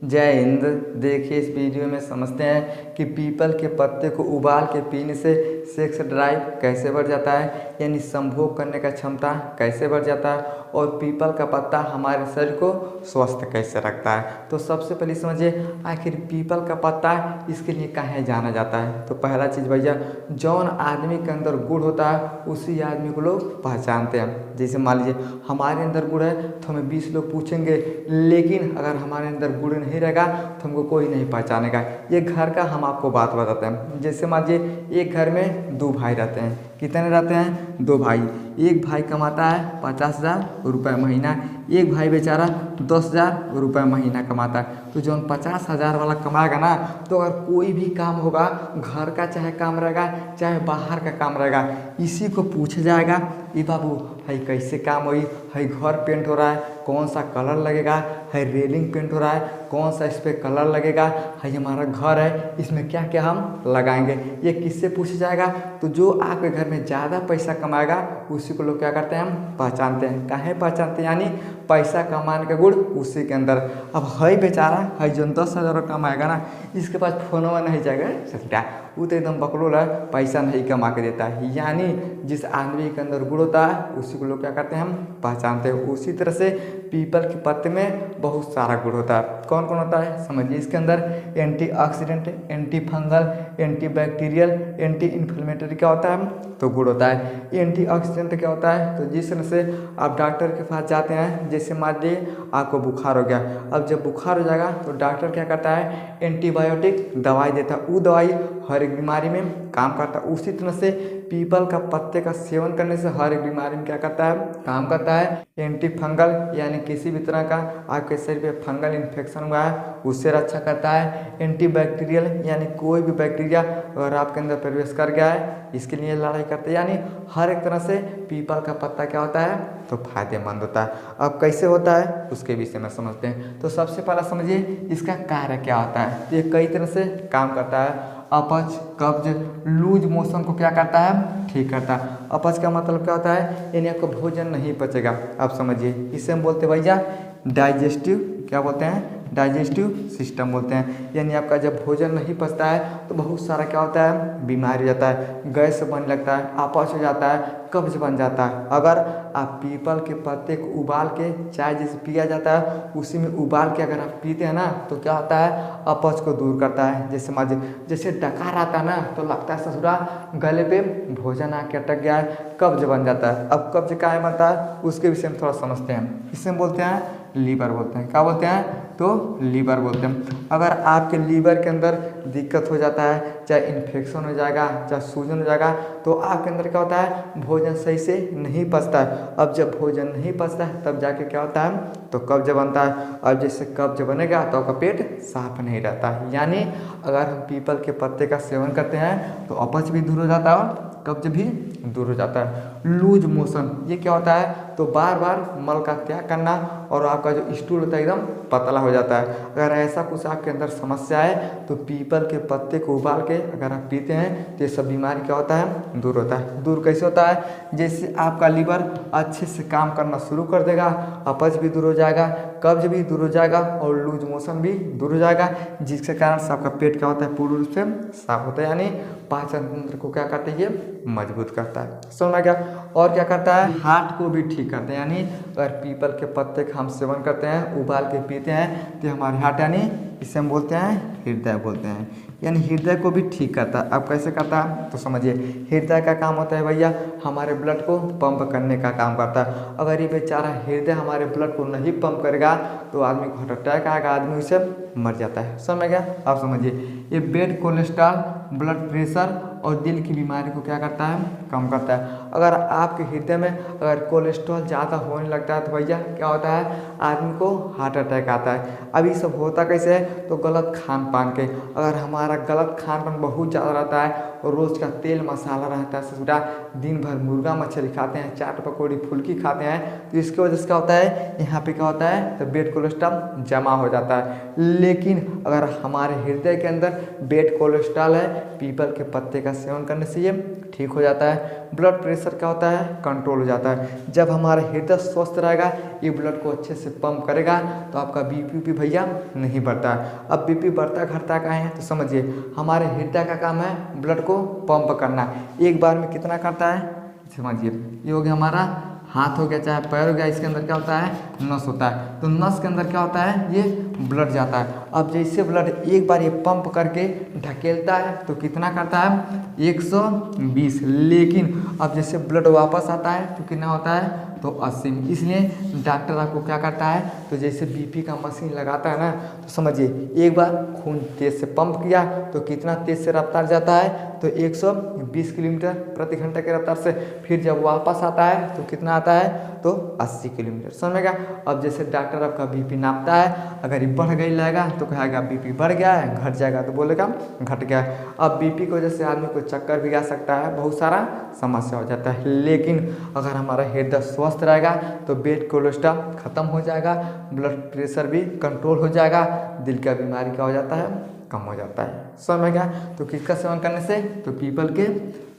जय हिंद। देखिए इस वीडियो में समझते हैं कि पीपल के पत्ते को उबाल के पीने से सेक्स ड्राइव कैसे बढ़ जाता है, यानी संभोग करने का क्षमता कैसे बढ़ जाता है, और पीपल का पत्ता हमारे शरीर को स्वस्थ कैसे रखता है। तो सबसे पहले समझिए आखिर पीपल का पत्ता इसके लिए काहे जाना जाता है। तो पहला चीज़ भैया, जौन आदमी के अंदर गुण होता है उसी आदमी को लोग पहचानते हैं। जैसे मान लीजिए हमारे अंदर गुण है तो हमें 20 लोग पूछेंगे, लेकिन अगर हमारे अंदर गुण नहीं रहेगा तो हमको कोई नहीं पहचानेगा। ये घर का हम आपको बात बताते हैं। जैसे मान लीजिए एक घर में दो भाई रहते हैं। कितने रहते हैं? दो भाई। एक भाई कमाता है 50,000 रुपये महीना, एक भाई बेचारा 10,000 रुपये महीना कमाता है। तो जो 50,000 वाला कमाएगा ना, तो अगर कोई भी काम होगा, घर का चाहे काम रहेगा चाहे बाहर का काम रहेगा, इसी को पूछा जाएगा, ये बाबू है कैसे काम हुई है, घर पेंट हो रहा है कौन सा कलर लगेगा, है रेलिंग पेंट हो रहा है कौन सा इस पर कलर लगेगा, है हमारा घर है इसमें क्या क्या हम लगाएंगे, ये किससे पूछा जाएगा? तो जो आपके घर में ज़्यादा पैसा कमाएगा उसी को लोग क्या करते हैं, हम पहचानते हैं। काहे पहचानते हैं? यानी पैसा कमाने का गुण उसी के अंदर। अब है बेचारा है जो 10,000 कमाएगा ना, इसके पास फोनवा नहीं जाएगा सच्चा, वो तो एकदम बकलोल है, पैसा नहीं कमा के देता है। यानी जिस आदमी के अंदर गुण होता है उसी को लोग क्या करते हैं, हम पहचानते हैं। उसी तरह से पीपल के पत्ते में बहुत सारा गुण होता है। कौन कौन होता है समझिए। इसके अंदर antioxidant, anti fungal, anti bacterial, anti inflammatory क्या होता है, तो गुण होता है। एंटीऑक्सीडेंट क्या होता है? तो जिस तरह से आप डॉक्टर के पास जाते हैं, जैसे मान लीजिए आपको बुखार हो गया, अब जब बुखार हो जाएगा तो डॉक्टर क्या करता है, एंटीबायोटिक दवाई देता है। वो दवाई हर एक बीमारी में काम करता है। उसी तरह से पीपल का पत्ते का सेवन करने से हर एक बीमारी में क्या करता है, काम करता है। एंटी फंगल यानी किसी भी तरह का आपके शरीर पे फंगल इन्फेक्शन हुआ है उससे रक्षा करता है। एंटी बैक्टीरियल यानी कोई भी बैक्टीरिया अगर आपके अंदर प्रवेश कर गया है इसके लिए लड़ाई करते हैं। यानी हर एक तरह से पीपल का पत्ता क्या होता है, तो फायदेमंद होता है। अब कैसे होता है उसके विषय में समझते हैं। तो सबसे पहला समझिए इसका कार्य क्या होता है। तो ये कई तरह से काम करता है। अपच, कब्ज, लूज मोशन को क्या करता है, ठीक करता है। अपच का मतलब क्या होता है, यानी आपको भोजन नहीं पचेगा। आप समझिए इसे हम बोलते हैं भैया डाइजेस्टिव, क्या बोलते हैं, डाइजेस्टिव सिस्टम बोलते हैं। यानी आपका जब भोजन नहीं पचता है तो बहुत सारा क्या होता है, बीमारी हो जाता है, गैस बनने लगता है, अपच हो जाता है, कब्ज बन जाता है। अगर आप पीपल के पत्ते को उबाल के चाय जैसे पिया जाता है उसी में उबाल के अगर आप पीते हैं ना, तो क्या होता है, अपच को दूर करता है। जैसे मान जैसे डकार आता है ना, तो लगता है ससुरा गले पे भोजन आके अटक गया है, कब्ज बन जाता है। अब कब्ज क्या बनता है उसके विषय में थोड़ा समझते हैं। इसे हम बोलते हैं लीवर बोलते हैं। क्या बोलते हैं, तो लीवर बोलते हैं। अगर आपके लीवर के अंदर दिक्कत हो जाता है, चाहे इन्फेक्शन हो जाएगा चाहे सूजन हो जाएगा, तो आपके अंदर क्या होता है, भोजन सही से नहीं पचता है। अब जब भोजन नहीं पचता है तब जाके क्या होता है, तो कब्ज बनता है। अब जैसे कब्ज बनेगा तो आपका पेट साफ नहीं रहता है। यानी अगर हम पीपल के पत्ते का सेवन करते हैं तो अपच भी दूर हो जाता है, कब्ज भी दूर हो जाता है। लूज मोशन ये क्या होता है, तो बार बार मल का त्याग करना और आपका जो स्टूल होता है एकदम पतला हो जाता है। अगर ऐसा कुछ आपके अंदर समस्या है तो पीपल के पत्ते को उबाल के अगर आप पीते हैं तो ये सब बीमारी क्या होता है, दूर होता है। दूर कैसे होता है, जैसे आपका लीवर अच्छे से काम करना शुरू कर देगा, अपच भी दूर हो जाएगा, कब्ज भी दूर हो जाएगा और लूज मोशन भी दूर हो जाएगा, जिसके कारण से आपका पेट क्या होता है, पूर्ण रूप से साफ होता है। यानी पाचन तंत्र को क्या करता है, ये मजबूत करता है। समझ में गया। और क्या करता है, हार्ट को भी ठीक करते हैं। यानी अगर पीपल के पत्ते का हम सेवन करते हैं, उबाल के पीते हैं, तो हमारे हार्ट यानी इसे हम बोलते हैं हृदय बोलते हैं, यानी हृदय को भी ठीक करता है। अब कैसे करता है, तो समझिए हृदय का काम होता है भैया हमारे ब्लड को पंप करने का काम करता है। अगर ये बेचारा हृदय हमारे ब्लड को नहीं पंप करेगा तो आदमी को हार्ट अटैक आएगा, आदमी उससे मर जाता है। समझ गया। अब समझिए ये बेड कोलेस्ट्रॉल, ब्लड प्रेशर और दिल की बीमारी को क्या करता है, कम करता है। अगर आपके हृदय में अगर कोलेस्ट्रॉल ज़्यादा होने लगता है तो भैया क्या होता है, आदमी को हार्ट अटैक आता है। अब ये सब होता कैसे है, तो गलत खान पान के। अगर हमारा गलत खान पान बहुत ज़्यादा रहता है और रोज़ का तेल मसाला रहता है, ससुरा दिन भर मुर्गा मछली खाते हैं, चाट पकौड़ी फुल्की खाते हैं, तो इसकी वजह से क्या होता है, यहाँ पे क्या होता है, तो बेड कोलेस्ट्रॉल जमा हो जाता है। लेकिन अगर हमारे हृदय के अंदर बेड कोलेस्ट्रॉल है, पीपल के पत्ते का सेवन करने से ये ठीक हो जाता है। ब्लड प्रेशर क्या होता है, कंट्रोल हो जाता है। जब हमारा हृदय स्वस्थ रहेगा, ये ब्लड को अच्छे से पंप करेगा, तो आपका बीपी भैया नहीं बढ़ता है। अब बीपी बढ़ता घटता का है, तो समझिए हमारे हृदय का काम है ब्लड को पंप करना। एक बार में कितना करता है, समझिए ये हो गया हमारा हाथ हो गया चाहे पैर हो गया, इसके अंदर क्या होता है, नस होता है। तो नस के अंदर क्या होता है, ये ब्लड जाता है। अब जैसे ब्लड एक बार ये पंप करके ढकेलता है तो कितना करता है, 120। लेकिन अब जैसे ब्लड वापस आता है तो कितना होता है, तो 80। इसलिए डॉक्टर आपको क्या करता है, तो जैसे बीपी का मशीन लगाता है ना, तो समझिए एक बार खून तेज से पंप किया तो कितना तेज से रफ्तार जाता है, तो 120 किलोमीटर प्रति घंटा के रफ्तार से। फिर जब वापस आता है तो कितना आता है, तो 80 किलोमीटर। समझ में गया। अब जैसे डॉक्टर आपका बीपी नापता है, अगर ये बढ़ गई लगेगा तो कहेगा बीपी बढ़ गया है, घट जाएगा तो बोलेगा घट गया है। अब बीपी की वजह से आदमी को चक्कर भी आ सकता है, बहुत सारा समस्या हो जाता है। लेकिन अगर हमारा हृदय स्वस्थ रहेगा तो बेड कोलेस्ट्रॉल खत्म हो जाएगा, ब्लड प्रेशर भी कंट्रोल हो जाएगा, दिल का बीमारी क्या हो जाता है, कम हो जाता है। समझ में गया। तो किसका सेवन करने से, तो पीपल के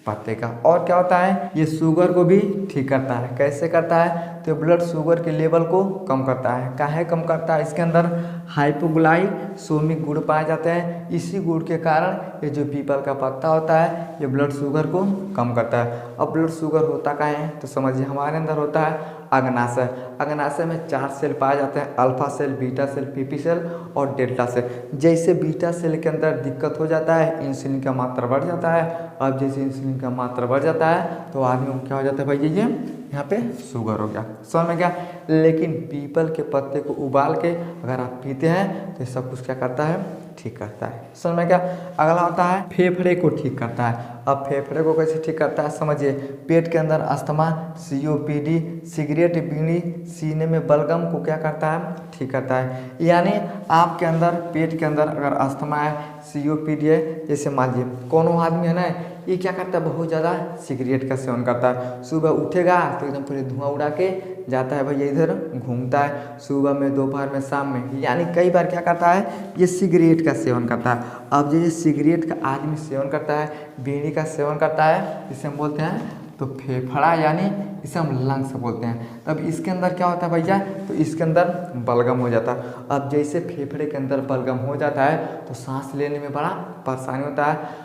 पत्ते का। और क्या होता है, ये शुगर को भी ठीक करता है। कैसे करता है, तो ब्लड शुगर के लेवल को कम करता है। काहे कम करता है, इसके अंदर हाइपोग्लाइसेमिक गुण पाए जाते हैं। इसी गुण के कारण ये जो पीपल का पत्ता होता है, ये ब्लड शुगर को कम करता है। अब ब्लड शुगर होता क्या है, तो समझिए हमारे अंदर होता है अग्नाशय। अग्नाशय में 4 सेल पाए जाते हैं, alpha cell, beta cell, PP cell और डेल्टा सेल। जैसे बीटा सेल के अंदर दिक्कत हो जाता है, इंसुलिन का मात्रा बढ़ जाता है। अब जैसे इंसुलिन का मात्रा बढ़ जाता है तो आदमी को क्या हो जाता है भाई, ये यहाँ पे शुगर हो गया। समझ में गया। लेकिन पीपल के पत्ते को उबाल के अगर आप पीते हैं तो ये सब कुछ क्या करता है, ठीक करता है। समझ में गया। अगला होता है फेफड़े को ठीक करता है। अब फेफड़े को कैसे ठीक करता है, समझिए पेट के अंदर अस्थमा, COPD, सिगरेट, बीड़ी, सीने में बलगम को क्या करता है, ठीक करता है। यानी आपके अंदर पेट के अंदर अगर अस्थमा है, COPD है, जैसे मान लीजिए कोनो आदमी है ना, ये क्या करता है, बहुत ज़्यादा सिगरेट का सेवन करता है। सुबह उठेगा तो एकदम पूरे धुआं उड़ा के जाता है भैया, इधर घूमता है सुबह में, दोपहर में, शाम में, यानी कई बार क्या करता है, ये सिगरेट का सेवन करता है। अब जैसे सिगरेट का आदमी सेवन करता है, बीड़ी का सेवन करता है, इसे हम बोलते हैं तो फेफड़ा, यानी इसे हम लंग्स बोलते हैं। तब इसके अंदर क्या होता है भैया, तो इसके अंदर बलगम हो जाता है। अब जैसे फेफड़े के अंदर बलगम हो जाता है तो सांस लेने में बड़ा परेशानी होता है।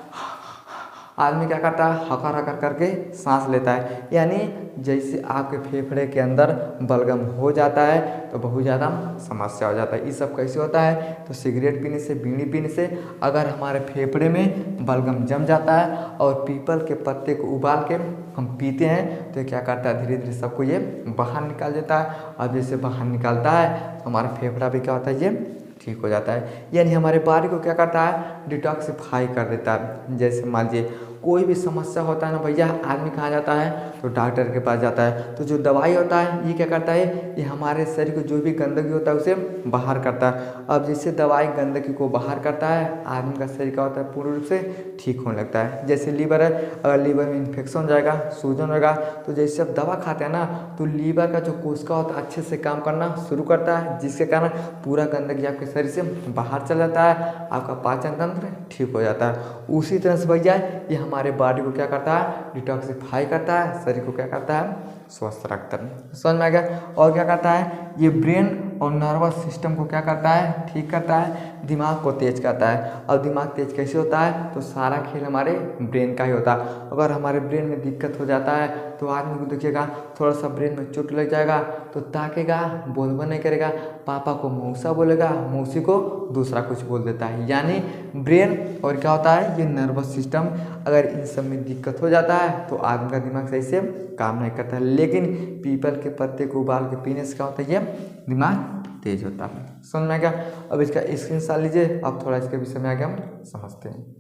आदमी क्या करता है, हकर हकर करके सांस लेता है। यानी जैसे आपके फेफड़े के अंदर बलगम हो जाता है तो बहुत ज़्यादा समस्या हो जाता है। ये सब कैसे होता है, तो सिगरेट पीने से, बीड़ी पीने से अगर हमारे फेफड़े में बलगम जम जाता है और पीपल के पत्ते को उबाल के हम पीते हैं तो क्या करता है, धीरे धीरे सबको ये बाहर निकाल देता है। अब जैसे बाहर निकालता है तो हमारा फेफड़ा भी क्या होता है, ये ठीक हो जाता है। यानी हमारे बॉडी को क्या करता है, डिटॉक्सिफाई कर देता है। जैसे मान लीजिए कोई भी समस्या होता है ना भैया, आदमी कहाँ जाता है, तो डॉक्टर के पास जाता है। तो जो दवाई होता है ये क्या करता है, ये हमारे शरीर को जो भी गंदगी होता है उसे बाहर करता है। अब जैसे दवाई गंदगी को बाहर करता है, आदमी का शरीर क्या होता है, पूर्ण रूप से ठीक होने लगता है। जैसे लीवर है, अगर लीवर में इन्फेक्शन हो जाएगा, सूजन होगा, तो जैसे आप दवा खाते हैं ना, तो लीवर का जो कोशिका होता है अच्छे से काम करना शुरू करता है, जिसके कारण पूरा गंदगी आपके शरीर से बाहर चल जाता है, आपका पाचन तंत्र ठीक हो जाता है। उसी तरह से भैया ये हमारे बॉडी को क्या करता है, डिटॉक्सिफाई करता है, शरीर को क्या करता है, स्वस्थ रखता है। समझ में आ गया। और क्या करता है, ये ब्रेन और नर्वस सिस्टम को क्या करता है, ठीक करता है, दिमाग को तेज करता है। और दिमाग तेज कैसे होता है, तो सारा खेल हमारे ब्रेन का ही होता है। अगर हमारे ब्रेन में दिक्कत हो जाता है तो आदमी को देखिएगा थोड़ा सा ब्रेन में चोट लग जाएगा तो ताकेगा, बोलबो नहीं करेगा, पापा को मौसा बोलेगा, मौसी को दूसरा कुछ बोल देता है। यानी ब्रेन और क्या होता है, ये नर्वस सिस्टम, अगर इन सब में दिक्कत हो जाता है तो आदमी का दिमाग सही से काम नहीं करता है। लेकिन पीपल के पत्ते को उबाल के पीने से क्या होता है, ये दिमाग तेज होता है। समझ में आ गया। अब इसका स्क्रीनशॉट लीजिए, अब थोड़ा इसके विषय में आगे हम समझते हैं।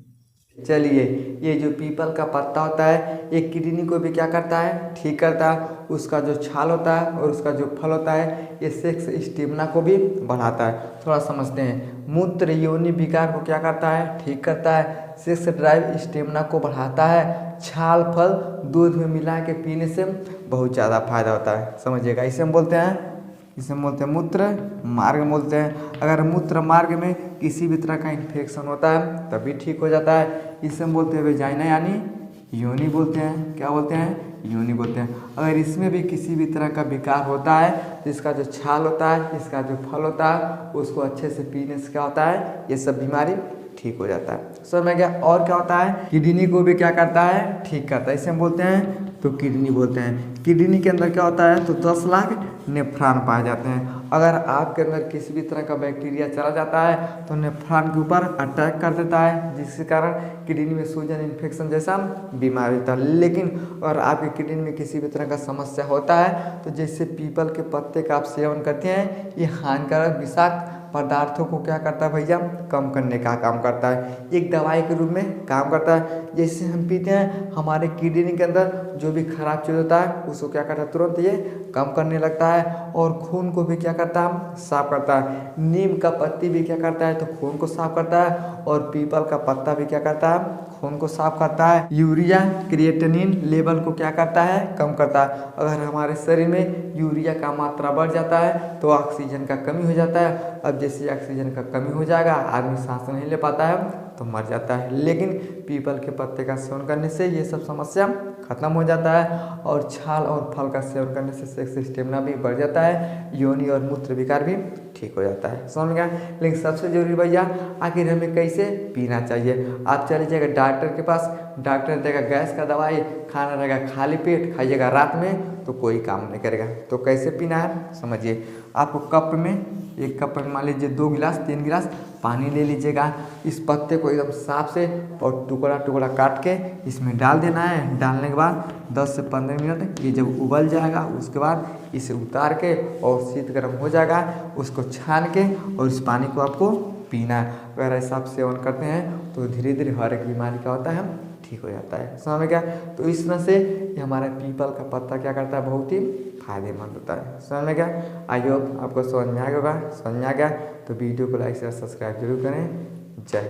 चलिए, ये जो पीपल का पत्ता होता है ये किडनी को भी क्या करता है, ठीक करता है। उसका जो छाल होता है और उसका जो फल होता है ये सेक्स स्टेमिना को भी बढ़ाता है। थोड़ा समझते हैं। मूत्र योनि विकार को क्या करता है, ठीक करता है। सेक्स ड्राइव स्टेमिना को बढ़ाता है। छाल फल दूध में मिला के पीने से बहुत ज़्यादा फायदा होता है। समझिएगा, इसे हम बोलते हैं, इसे हम बोलते हैं मूत्र मार्ग बोलते हैं। अगर मूत्र मार्ग में किसी भी तरह का इन्फेक्शन होता है तभी ठीक हो जाता है। इसे हम बोलते हैं वेजाइना, यानी योनि बोलते हैं। क्या बोलते हैं? योनि बोलते हैं। अगर इसमें भी किसी भी तरह का विकार होता है तो इसका जो छाल होता है, इसका जो फल होता है, उसको अच्छे से पीने से क्या होता है, ये सब बीमारी ठीक हो जाता है। समझ में गया? और क्या होता है, किडनी को भी क्या करता है, ठीक करता है। इसे हम बोलते हैं तो किडनी बोलते हैं। किडनी के अंदर क्या होता है, तो 10 लाख नेफ्रॉन पाए जाते हैं। अगर आपके अंदर किसी भी तरह का बैक्टीरिया चला जाता है तो नेफ्रॉन के ऊपर अटैक कर देता है, जिसके कारण किडनी में सूजन, इन्फेक्शन जैसा बीमारी होता है। लेकिन अगर आपके किडनी में किसी भी तरह का समस्या होता है तो जैसे पीपल के पत्ते का आप सेवन करते हैं, ये हानिकारक विषाक्त पदार्थों को क्या करता है भैया, कम करने का काम करता है। एक दवाई के रूप में काम करता है। जैसे हम पीते हैं, हमारे किडनी के अंदर जो भी खराब चीज़ होता है उसको क्या करता है, तुरंत ये कम करने लगता है। और खून को भी क्या करता है, साफ करता है। नीम का पत्ती भी क्या करता है, तो खून को साफ करता है। और पीपल का पत्ता भी क्या करता है, खून को साफ करता है। यूरिया क्रिएटिनिन लेवल को क्या करता है, कम करता है। अगर हमारे शरीर में यूरिया का मात्रा बढ़ जाता है तो ऑक्सीजन का कमी हो जाता है। अब जैसे ऑक्सीजन का कमी हो जाएगा, आदमी सांस नहीं ले पाता है तो मर जाता है। लेकिन पीपल के पत्ते का सेवन करने से ये सब समस्या खत्म हो जाता है। और छाल और फल का सेवन करने से सेक्स स्टेमिना भी बढ़ जाता है। योनि और मूत्र विकार भी ठीक हो जाता है। समझ गया? लेकिन सबसे जरूरी भैया, आखिर हमें कैसे पीना चाहिए। आप चले जाइएगा डॉक्टर के पास, डॉक्टर देगा गैस का दवाई, खाना रहेगा खाली पेट, खाइएगा रात में तो कोई काम नहीं करेगा। तो कैसे पीना है समझिए। आपको कप में, एक कप में मान लीजिए 2 गिलास 3 गिलास पानी ले लीजिएगा। इस पत्ते को एकदम साफ से और टुकड़ा टुकड़ा काट के इसमें डाल देना है। डालने के बाद 10 से 15 मिनट ये जब उबल जाएगा, उसके बाद इसे उतार के और शीत गर्म हो जाएगा, उसको छान के और इस पानी को आपको पीना है। अगर ऐसा आप सेवन करते हैं तो धीरे धीरे हर एक बीमारी का होता है ठीक हो जाता है। समझ में क्या? तो इस तरह से ये हमारा पीपल का पत्ता क्या करता है, बहुत ही फायदेमंद होता है। समझ में क्या? आई होप आपको समझ में आ गया होगा। समझ में आ गया तो वीडियो को लाइक शेयर सब्सक्राइब जरूर करें। जय